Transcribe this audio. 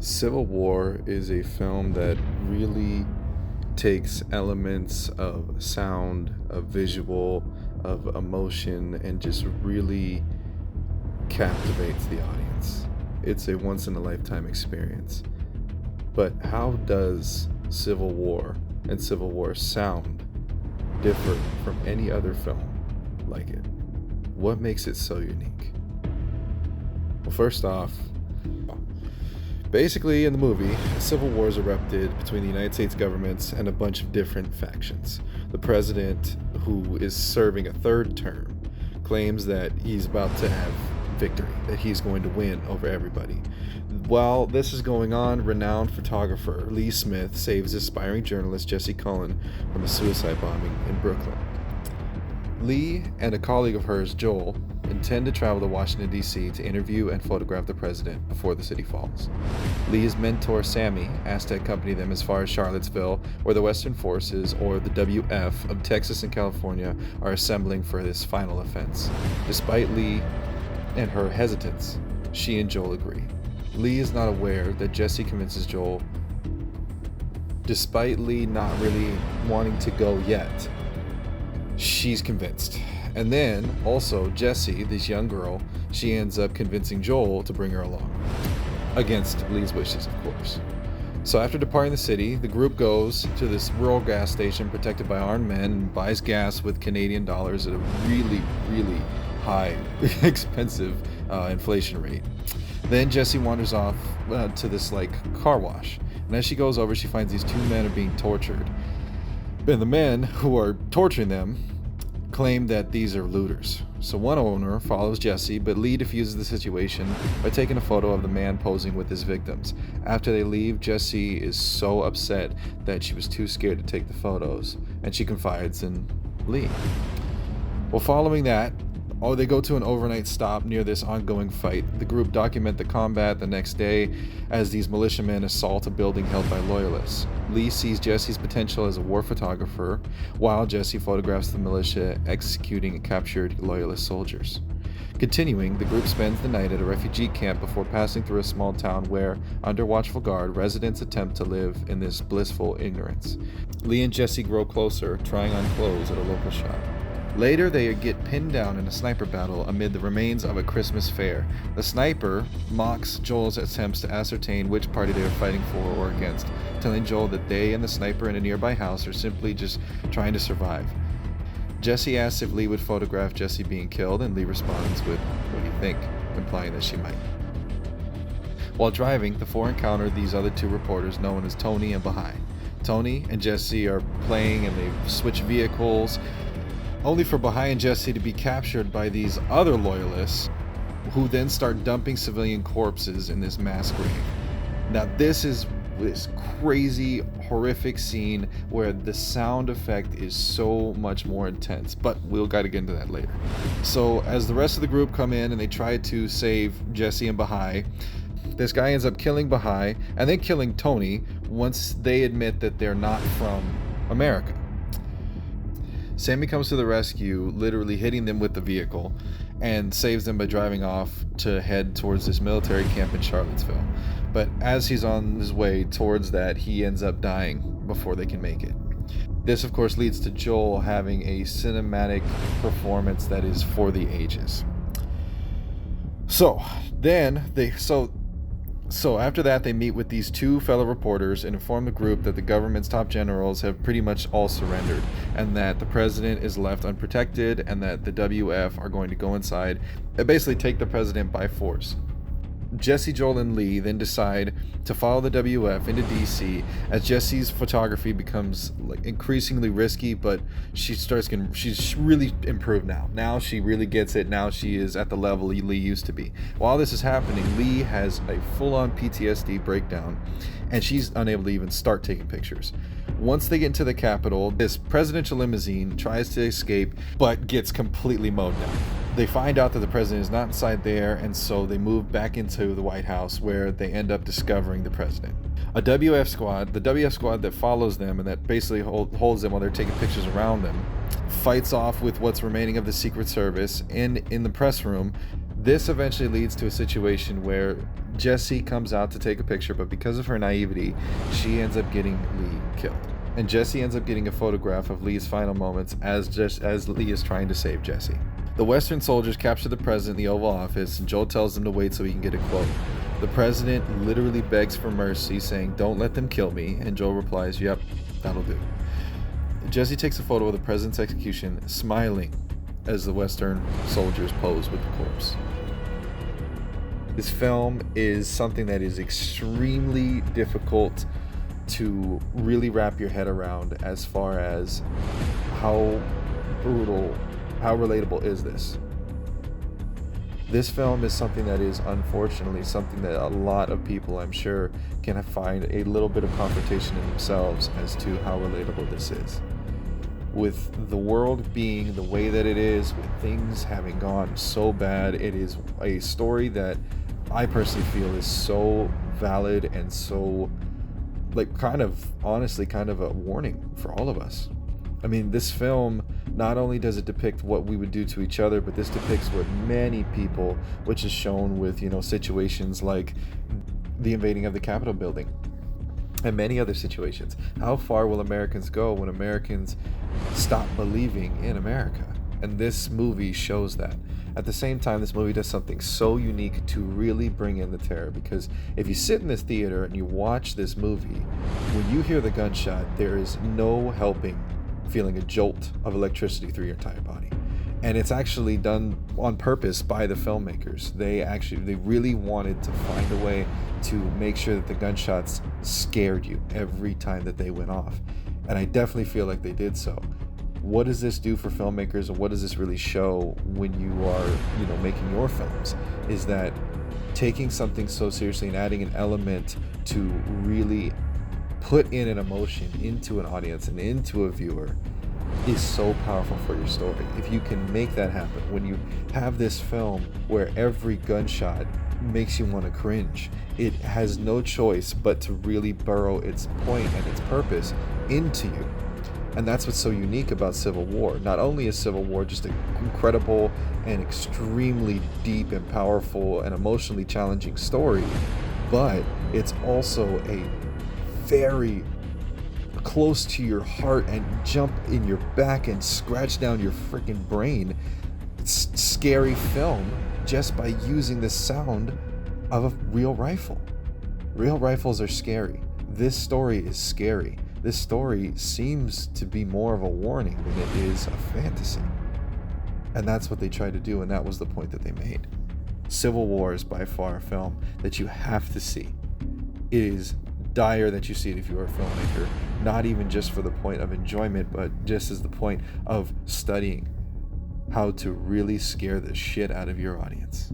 Civil War is a film that really takes elements of sound, of visual, of emotion, and just really captivates the audience. It's a once in a lifetime experience. But how does Civil War and Civil War sound differ from any other film like it? What makes it so unique? Well, first off, basically, in the movie, civil wars erupted between the United States governments and a bunch of different factions. The president, who is serving a third term, claims that he's about to have victory, that he's going to win over everybody. While this is going on, renowned photographer Lee Smith saves aspiring journalist Jesse Cullen from a suicide bombing in Brooklyn. Lee and a colleague of hers, Joel, intend to travel to Washington, D.C. to interview and photograph the president before the city falls. Lee's mentor, Sammy, asked to accompany them as far as Charlottesville, where the Western Forces, or the WF, of Texas and California are assembling for this final offense. Despite Lee and her hesitance, she and Joel agree. Lee is not aware that Jesse convinces Joel, despite Lee not really wanting to go yet. She's convinced. And then, also, Jessie, this young girl, she ends up convincing Joel to bring her along. Against Lee's wishes, of course. So after departing the city, the group goes to this rural gas station protected by armed men and buys gas with Canadian dollars at a really, really high, expensive inflation rate. Then Jessie wanders off to this, car wash. And as she goes over, she finds these two men are being tortured. And the men who are torturing them claim that these are looters. So one owner follows Jesse, but Lee diffuses the situation by taking a photo of the man posing with his victims. After they leave, Jesse is so upset that she was too scared to take the photos, and she confides in Lee. Well, following that, they go to an overnight stop near this ongoing fight. The group document the combat the next day as these militiamen assault a building held by loyalists. Lee sees Jesse's potential as a war photographer, while Jesse photographs the militia executing captured loyalist soldiers. Continuing, the group spends the night at a refugee camp before passing through a small town where, under watchful guard, residents attempt to live in this blissful ignorance. Lee and Jesse grow closer, trying on clothes at a local shop. Later, they get pinned down in a sniper battle amid the remains of a Christmas fair. The sniper mocks Joel's attempts to ascertain which party they are fighting for or against, telling Joel that they and the sniper in a nearby house are simply just trying to survive. Jesse asks if Lee would photograph Jesse being killed, and Lee responds with, "What do you think?" implying that she might. While driving, the four encounter these other two reporters known as Tony and Bahai. Tony and Jesse are playing and they switch vehicles, only for Bahai and Jesse to be captured by these other loyalists, who then start dumping civilian corpses in this mass grave. Now this is this crazy, horrific scene where the sound effect is so much more intense, but we'll gotta get into that later. So as the rest of the group come in and they try to save Jesse and Bahai, this guy ends up killing Bahai and then killing Tony once they admit that they're not from America. Sammy comes to the rescue, literally hitting them with the vehicle, and saves them by driving off to head towards this military camp in Charlottesville. But as he's on his way towards that, he ends up dying before they can make it. This, of course, leads to Joel having a cinematic performance that is for the ages. So after that, they meet with these two fellow reporters and inform the group that the government's top generals have pretty much all surrendered, and that the president is left unprotected, and that the WF are going to go inside and basically take the president by force. Jesse, Joel, and Lee then decide to follow the WF into DC as Jesse's photography becomes increasingly risky, but she's really improved now. Now she really gets it. Now she is at the level Lee used to be. While this is happening, Lee has a full-on PTSD breakdown, and she's unable to even start taking pictures. Once they get into the Capitol, this presidential limousine tries to escape, but gets completely mowed down. They find out that the president is not inside there, and so they move back into the White House, where they end up discovering the president. The WF squad that follows them and that basically holds them while they're taking pictures around them, fights off with what's remaining of the Secret Service in the press room. This eventually leads to a situation where Jesse comes out to take a picture, but because of her naivety, she ends up getting Lee killed. And Jesse ends up getting a photograph of Lee's final moments as Lee is trying to save Jesse. The Western soldiers capture the president in the Oval Office, and Joel tells them to wait so he can get a quote. The president literally begs for mercy, saying, "Don't let them kill me," and Joel replies, "Yep, that'll do." Jesse takes a photo of the president's execution, smiling as the Western soldiers pose with the corpse. This film is something that is extremely difficult to really wrap your head around as far as how brutal, how relatable is this. This film is something that is unfortunately something that a lot of people, I'm sure, can find a little bit of confrontation in themselves as to how relatable this is. With the world being the way that it is, with things having gone so bad, it is a story that I personally feel is so valid and so, like, kind of a warning for all of us. I mean, this film, not only does it depict what we would do to each other, but this depicts what many people, which is shown with, situations like the invading of the Capitol building and many other situations. How far will Americans go when Americans stop believing in America? And this movie shows that. At the same time, this movie does something so unique to really bring in the terror, because if you sit in this theater and you watch this movie, when you hear the gunshot, there is no helping feeling a jolt of electricity through your entire body. And it's actually done on purpose by the filmmakers. They really wanted to find a way to make sure that the gunshots scared you every time that they went off. And I definitely feel like they did so. What does this do for filmmakers, and what does this really show when you are, making your films? Is that taking something so seriously and adding an element to really put in an emotion into an audience and into a viewer is so powerful for your story. If you can make that happen, when you have this film where every gunshot makes you want to cringe, it has no choice but to really burrow its point and its purpose into you. And that's what's so unique about Civil War. Not only is Civil War just an incredible and extremely deep and powerful and emotionally challenging story, but it's also a very close to your heart and jump in your back and scratch down your freaking brain scary film just by using the sound of a real rifle. Real rifles are scary. This story is scary. This story seems to be more of a warning than it is a fantasy. And that's what they tried to do, and that was the point that they made. Civil War is by far a film that you have to see. It is dire that you see it if you are a filmmaker, not even just for the point of enjoyment, but just as the point of studying how to really scare the shit out of your audience.